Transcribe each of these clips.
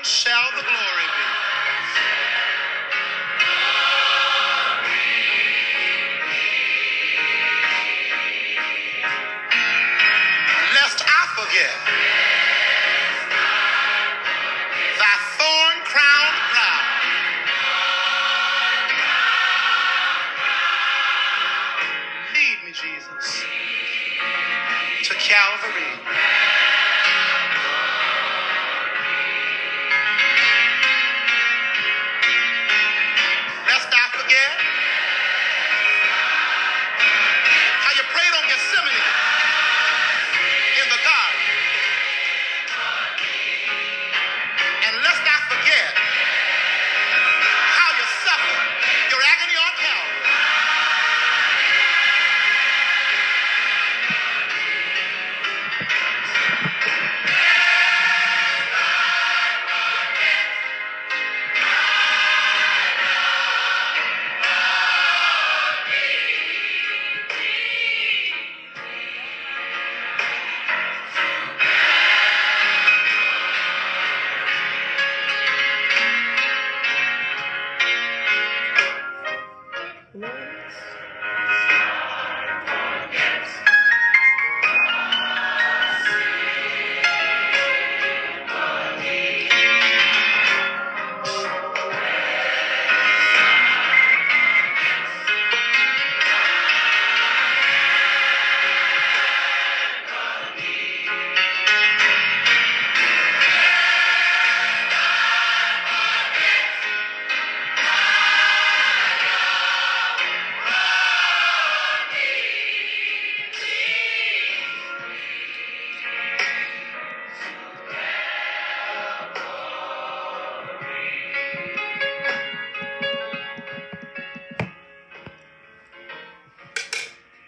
shall the glory be. Lest I forget thy thorn crowned brow. Lead me, Jesus, to Calvary. Lest I forget how you prayed on Gethsemane in the garden. And lest I forget how you suffered your agony on Calvary.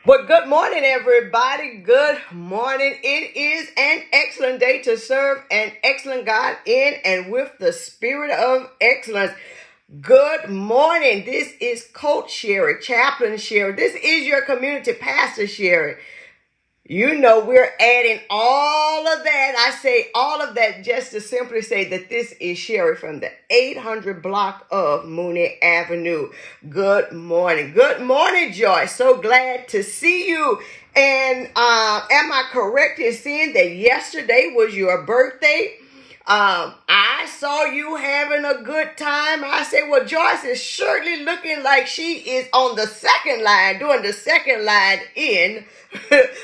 Well, good morning, everybody. Good morning. It is an excellent day to serve an excellent God in and with the spirit of excellence. Good morning. This is Coach Sherry, Chaplain Sherry. This is your community pastor, Sherry. You know, we're adding all of that. I say all of that just to simply say that this is Sherry from the 800 block of Mooney Avenue. Good morning. Good morning, Joyce. So glad to see you. And am I correct in saying that yesterday was your birthday? I saw you having a good time. I said, well, Joyce is surely looking like she is on the second line, doing the second line in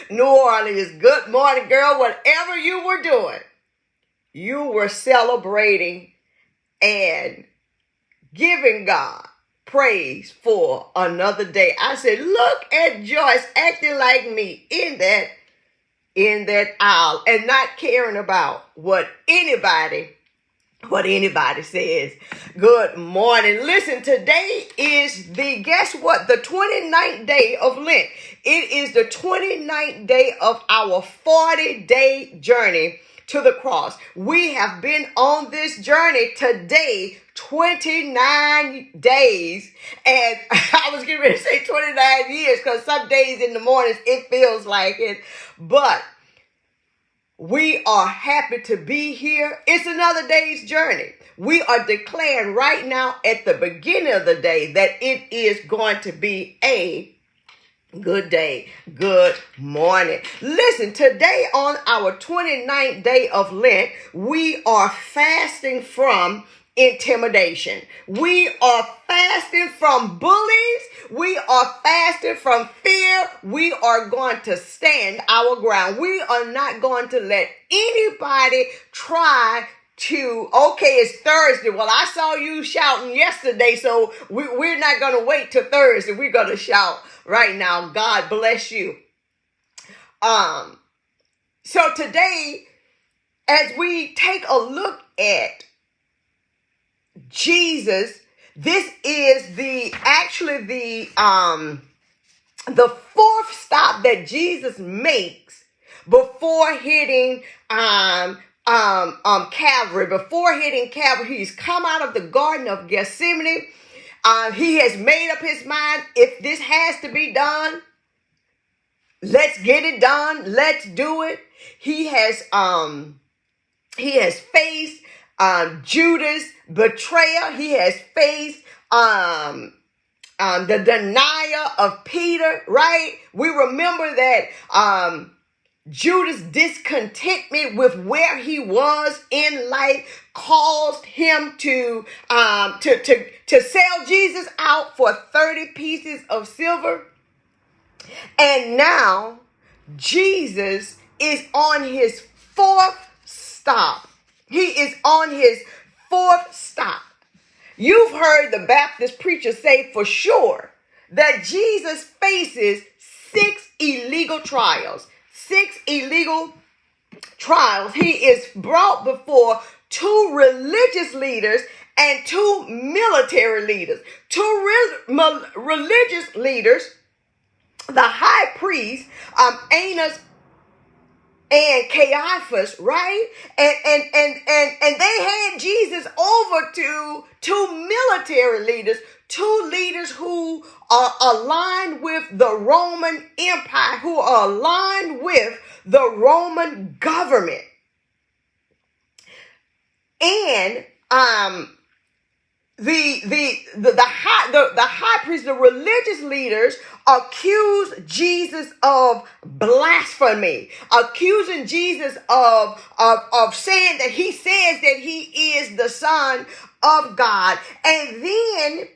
New Orleans. Good morning, girl. Whatever you were doing, you were celebrating and giving God praise for another day. I said, look at Joyce acting like me in that aisle and not caring about what anybody says. Good morning. Listen, today is guess what? The 29th day of Lent. It is the 29th day of our 40-day journey to the cross. We have been on this journey today, 29 days. And I was getting ready to say 29 years because some days in the mornings it feels like it. But we are happy to be here. It's another day's journey. We are declaring right now at the beginning of the day that it is going to be a good day. Good morning. Listen, today on our 29th day of Lent, we are fasting from intimidation. We are fasting from bullies. We are fasting from fear. We are going to stand our ground. We are not going to let anybody try to, okay, it's Thursday. Well, I saw you shouting yesterday, so we're not going to wait till Thursday. We're going to shout right now. God bless you. So today, as we take a look at Jesus, this is the fourth stop that Jesus makes before hitting Calvary. Before hitting Calvary, he's come out of the Garden of Gethsemane. He has made up his mind, if this has to be done, let's get it done. Let's do it. He has faced Judas' betrayal. He has faced the denial of Peter, right? We remember that Judas' discontentment with where he was in life caused him to sell Jesus out for 30 pieces of silver. And now Jesus is on his fourth stop. He is on his fourth stop. You've heard the Baptist preacher say for sure that Jesus faces 6 illegal trials. 6 illegal trials. He is brought before 2 religious leaders and 2 military leaders. 2 religious leaders, the high priest, Annas and Caiaphas, right? And they had Jesus over to 2 military leaders, 2 leaders who are aligned with the Roman Empire, who are aligned with the Roman government. And the high priest, the religious leaders accuse Jesus of blasphemy, accusing Jesus of saying that he says that he is the Son of God. And then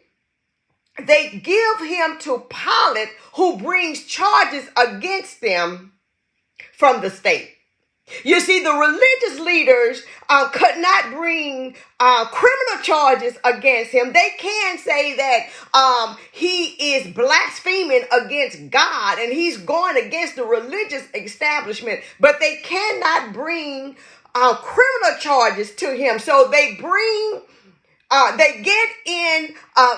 they give him to Pilate, who brings charges against them from the state. You see, the religious leaders could not bring criminal charges against him. They can say that he is blaspheming against God and he's going against the religious establishment, but they cannot bring criminal charges to him. So they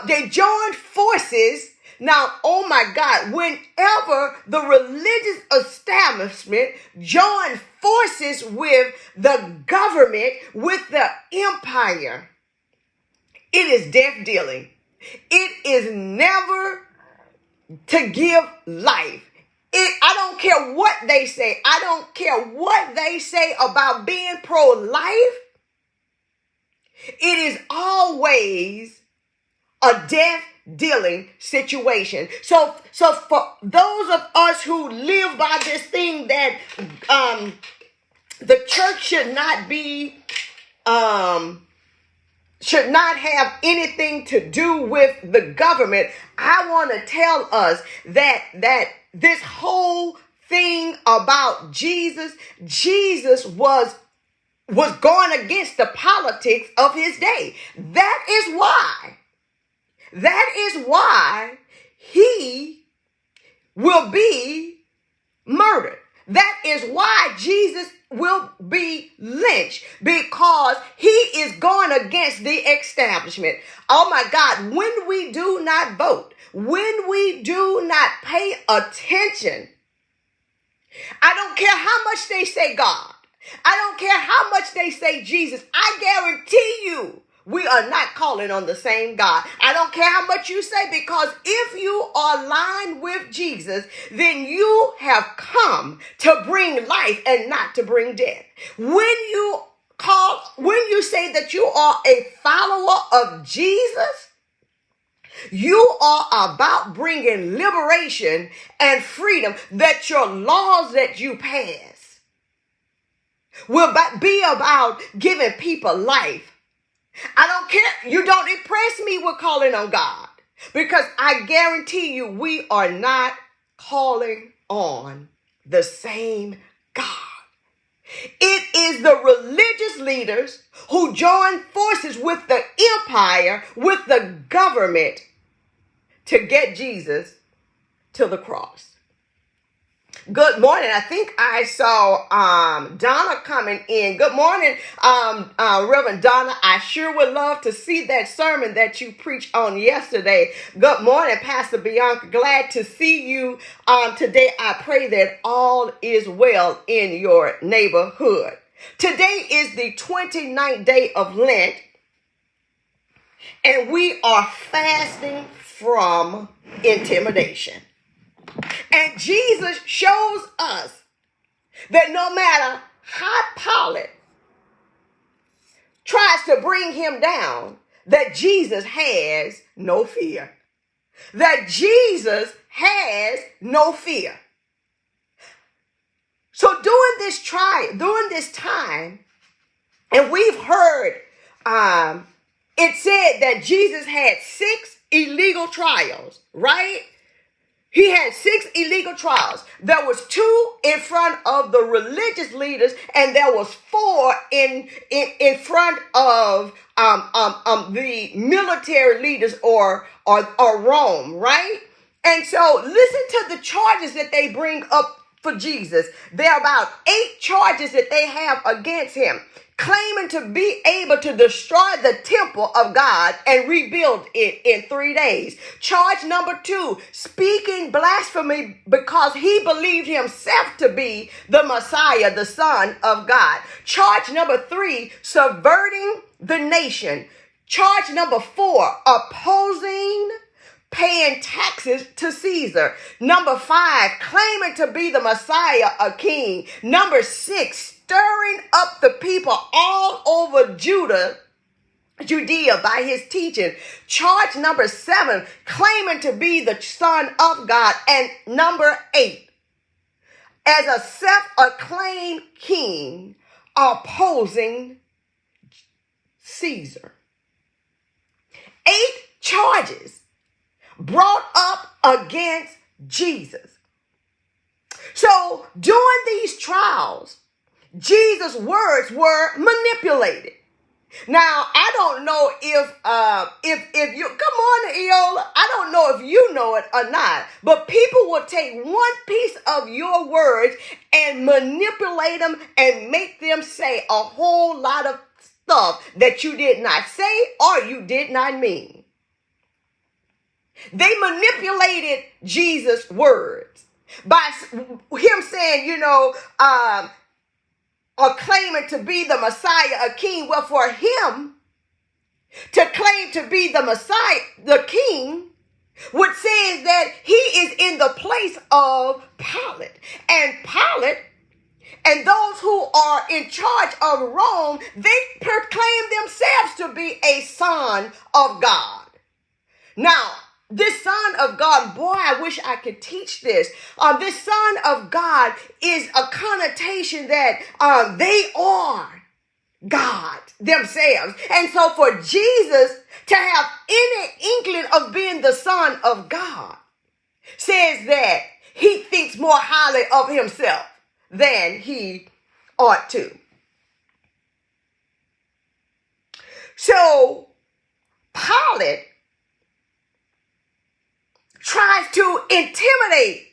they join forces. Now, oh my God, whenever the religious establishment join forces with the government, with the empire, it is death dealing. It is never to give life. I don't care what they say. I don't care what they say about being pro-life. It is always a death dealing situation. So for those of us who live by this thing that the church should not have anything to do with the government, I want to tell us that this whole thing about Jesus was going against the politics of his day. That is why he will be murdered. That is why Jesus will be lynched, because he is going against the establishment. Oh my God, when we do not vote, when we do not pay attention, I don't care how much they say God, I don't care how much they say Jesus, I guarantee you, we are not calling on the same God. I don't care how much you say, because if you are aligned with Jesus, then you have come to bring life and not to bring death. When you say that you are a follower of Jesus, you are about bringing liberation and freedom, that your laws that you pass will be about giving people life. I don't care. You don't impress me with calling on God, because I guarantee you we are not calling on the same God. It is the religious leaders who join forces with the empire, with the government, to get Jesus to the cross. Good morning. I think I saw Donna coming in. Good morning, Reverend Donna. I sure would love to see that sermon that you preached on yesterday. Good morning, Pastor Bianca. Glad to see you today. I pray that all is well in your neighborhood. Today is the 29th day of Lent, and we are fasting from intimidation. And Jesus shows us that no matter how Pilate tries to bring him down, that Jesus has no fear. That Jesus has no fear. So during this time, and we've heard it said that Jesus had 6 illegal trials, right? He had 6 illegal trials. There was 2 in front of the religious leaders, and there was 4 in front of the military leaders or Rome, right? And so listen to the charges that they bring up for Jesus. There are about 8 charges that they have against him, claiming to be able to destroy the temple of God and rebuild it in 3 days. Charge number 2, speaking blasphemy because he believed himself to be the Messiah, the Son of God. Charge number 3, subverting the nation. Charge number 4, opposing paying taxes to Caesar. Number 5, claiming to be the Messiah, a king. Number 6, stirring up the people all over Judea by his teaching. Charge number 7, claiming to be the Son of God. And number 8, as a self-acclaimed king, opposing Caesar. 8 charges brought up against Jesus. So during these trials, Jesus' words were manipulated. Now, I don't know if you, come on, Eola, I don't know if you know it or not, but people will take one piece of your words and manipulate them and make them say a whole lot of stuff that you did not say or you did not mean. They manipulated Jesus' words by him saying, or claiming to be the Messiah, a king. Well, for him to claim to be the Messiah, the king, which says that he is in the place of Pilate. And Pilate and those who are in charge of Rome, they proclaim themselves to be a son of God. Now, this Son of God, boy, I wish I could teach this. This Son of God is a connotation that they are God themselves. And so for Jesus to have any inkling of being the Son of God says that he thinks more highly of himself than he ought to. So Pilate tries to intimidate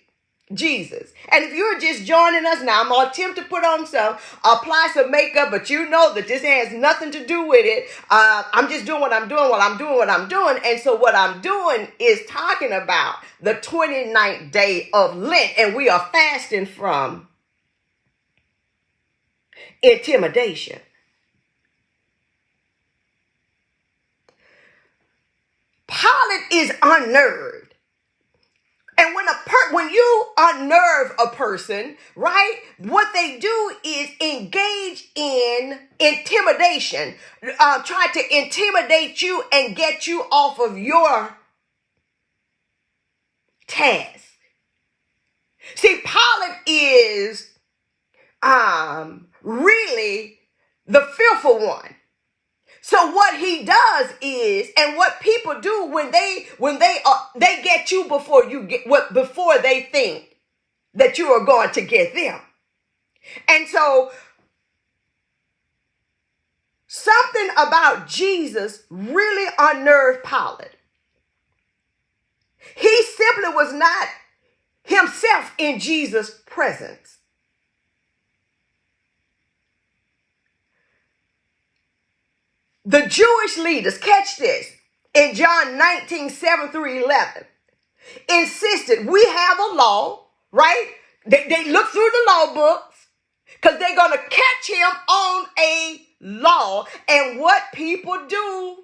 Jesus. And if you're just joining us now, I'm going to attempt to apply some makeup, but you know that this has nothing to do with it. I'm just doing what I'm doing while I'm doing what I'm doing. And so what I'm doing is talking about the 29th day of Lent, and we are fasting from intimidation. Pilate is unnerved. And when you unnerve a person, right, what they do is engage in intimidation, try to intimidate you and get you off of your task. See, Pilate is really the fearful one. So what he does is, and what people do when they get you before they think that you are going to get them. And so something about Jesus really unnerved Pilate. He simply was not himself in Jesus' presence. The Jewish leaders, catch this, in John 19:7-11, insisted we have a law, right? They look through the law books because they're going to catch him on a law. And what people do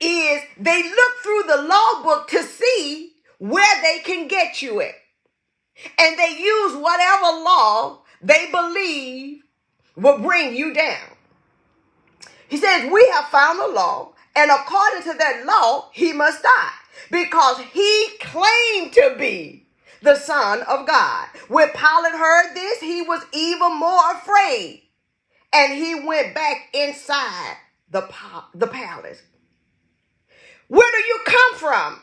is they look through the law book to see where they can get you at. And they use whatever law they believe will bring you down. He says, we have found a law, and according to that law, he must die, because he claimed to be the Son of God. When Pilate heard this, he was even more afraid, and he went back inside the palace. Where do you come from?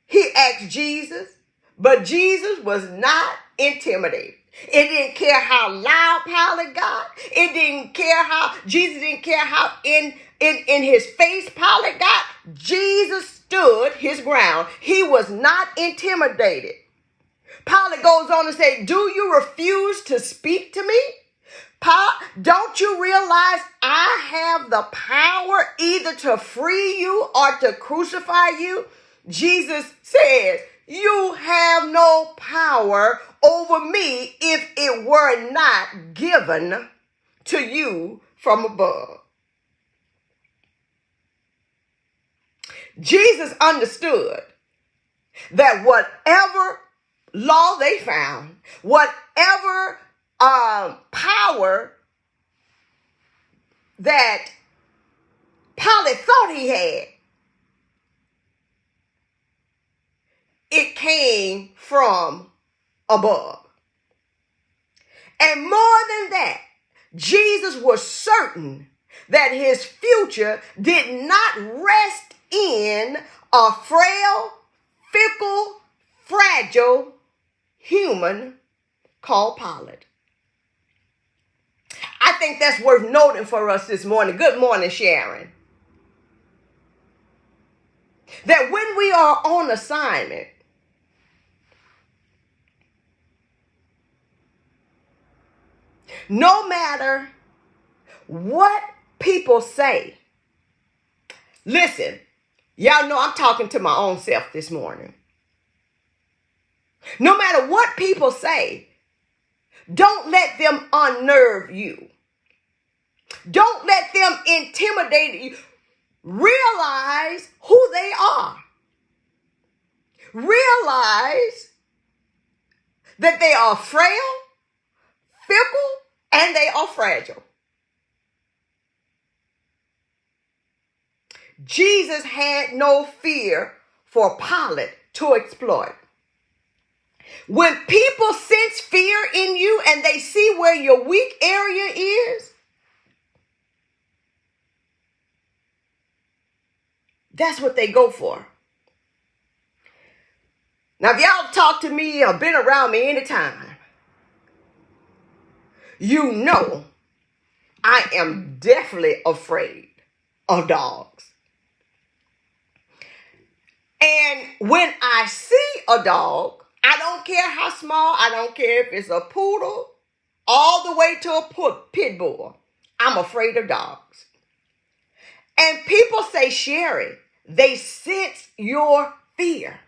He asked Jesus, but Jesus was not intimidated. It didn't care how loud Pilate got. Jesus didn't care how in his face Pilate got. Jesus stood his ground. He was not intimidated. Pilate goes on to say, do you refuse to speak to me? Don't you realize I have the power either to free you or to crucify you? Jesus says, you have no power over me if it were not given to you from above. Jesus understood that whatever law they found, whatever power that Pilate thought he had, it came from above. And more than that, Jesus was certain that his future did not rest in a frail, fickle, fragile human called Pilate. I think that's worth noting for us this morning. Good morning, Sharon. That when we are on assignment, no matter what people say, listen, y'all know I'm talking to my own self this morning. No matter what people say, don't let them unnerve you. Don't let them intimidate you. Realize who they are. Realize that they are frail, fickle, and they are fragile. Jesus had no fear for Pilate to exploit. When people sense fear in you and they see where your weak area is, that's what they go for. Now, if y'all talked to me or been around me anytime, you know I am definitely afraid of dogs. And when I see a dog, I don't care how small, I don't care if it's a poodle, all the way to a pit bull, I'm afraid of dogs. And people say, Sherry, they sense your fear.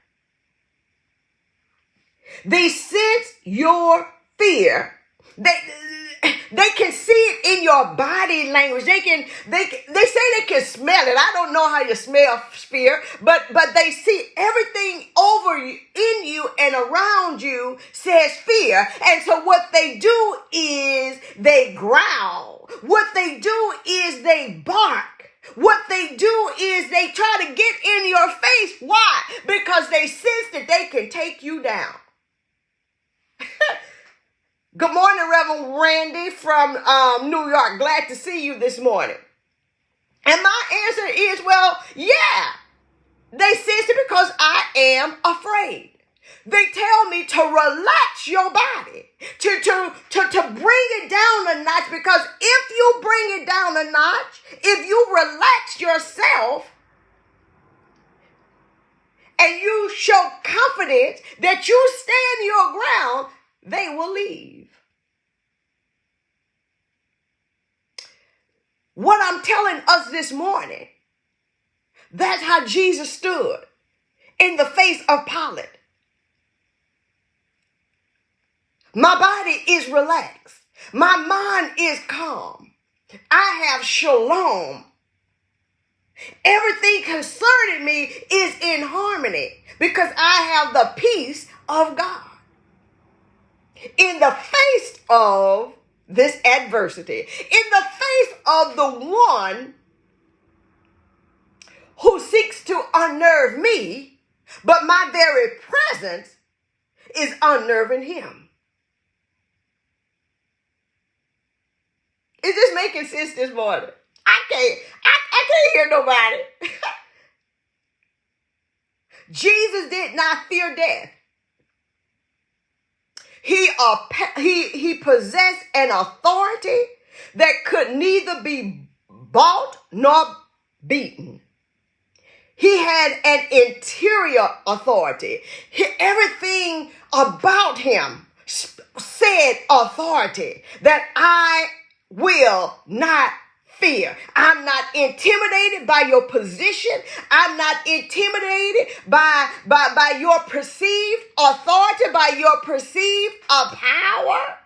They sense your fear. They can see it in your body language. They say they can smell it. I don't know how you smell fear, but they see everything over you, in you and around you says fear. And so what they do is they growl. What they do is they bark. What they do is they try to get in your face. Why? Because they sense that they can take you down. Good morning, Reverend Randy from New York. Glad to see you this morning. And my answer is, well, yeah, they sense it because I am afraid. They tell me to relax your body, to bring it down a notch, because if you bring it down a notch, if you relax yourself and you show confidence that you stand your ground, they will leave. What I'm telling us this morning, that's how Jesus stood in the face of Pilate. My body is relaxed. My mind is calm. I have shalom. Everything concerning me is in harmony because I have the peace of God. In the face of this adversity, in the face of the one who seeks to unnerve me, but my very presence is unnerving him. Is this making sense this morning? I can't hear nobody. Jesus did not fear death. He possessed an authority that could neither be bought nor beaten. He had an interior authority. Everything about him said authority, that I will not fear. I'm not intimidated by your position. I'm not intimidated by your perceived authority, by your perceived power.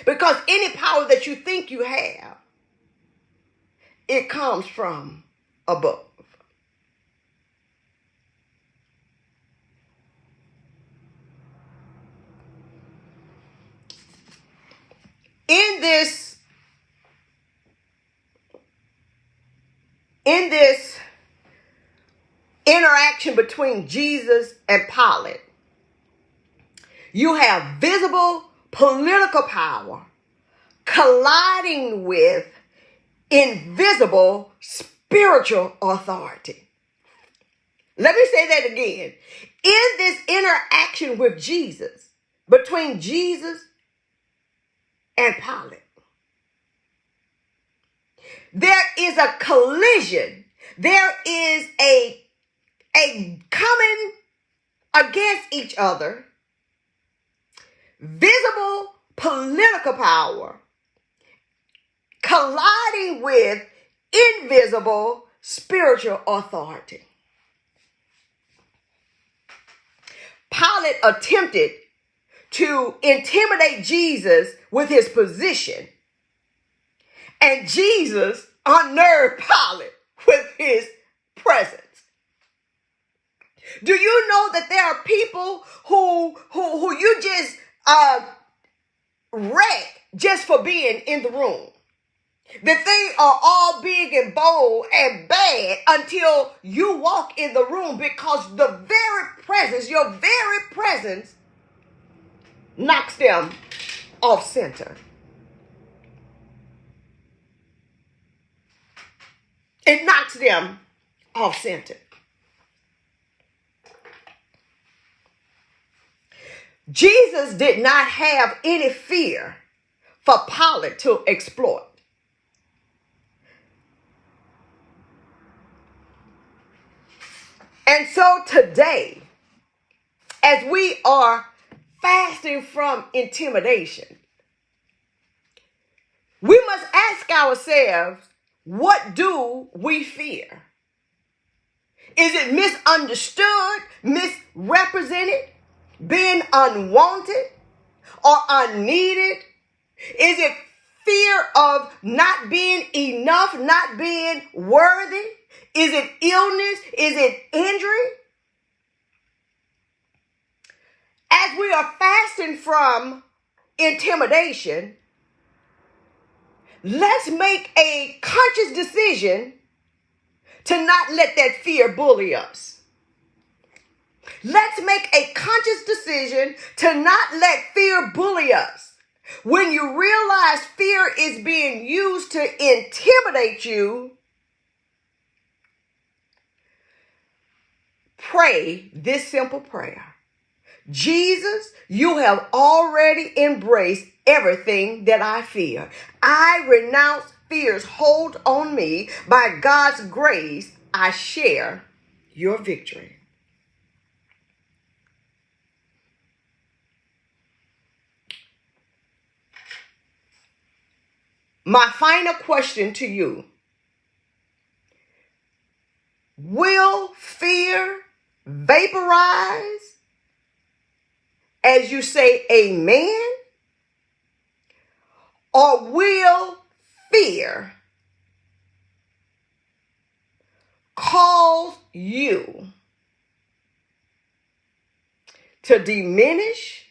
Because any power that you think you have, it comes from above. In this interaction between Jesus and Pilate, you have visible political power colliding with invisible spiritual authority. Let me say that again. In this interaction with Jesus, between Jesus and Pilate, there is a collision. There is a coming against each other, visible political power colliding with invisible spiritual authority. Pilate attempted to intimidate Jesus with his position, and Jesus unnerved Pilate with his presence. Do you know that there are people who you just wreck just for being in the room? That they are all big and bold and bad until you walk in the room, because the very presence, your very presence, knocks them off center. It knocks them off center. Jesus did not have any fear for Pilate to exploit. And so today, as we are fasting from intimidation, we must ask ourselves, what do we fear? Is it misunderstood, misrepresented, being unwanted or unneeded? Is it fear of not being enough, not being worthy? Is it illness? Is it injury? As we are fasting from intimidation, let's make a conscious decision to not let that fear bully us. Let's make a conscious decision to not let fear bully us. When you realize fear is being used to intimidate you, pray this simple prayer. Jesus, you have already embraced everything that I fear. I renounce fear's hold on me. By God's grace, I share your victory. My final question to you: will fear vaporize as you say amen? Or will fear cause you to diminish,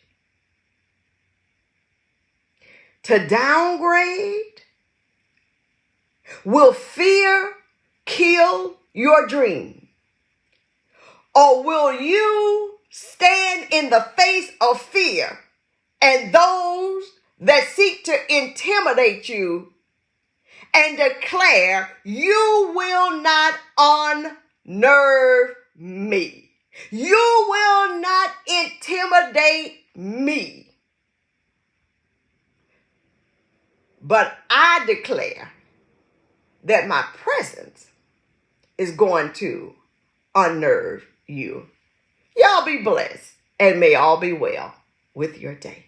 to downgrade, Will fear kill your dream? Or will you stand in the face of fear and those that seek to intimidate you and declare, you will not unnerve me. You will not intimidate me. But I declare that my presence is going to unnerve you. Y'all be blessed and may all be well with your day.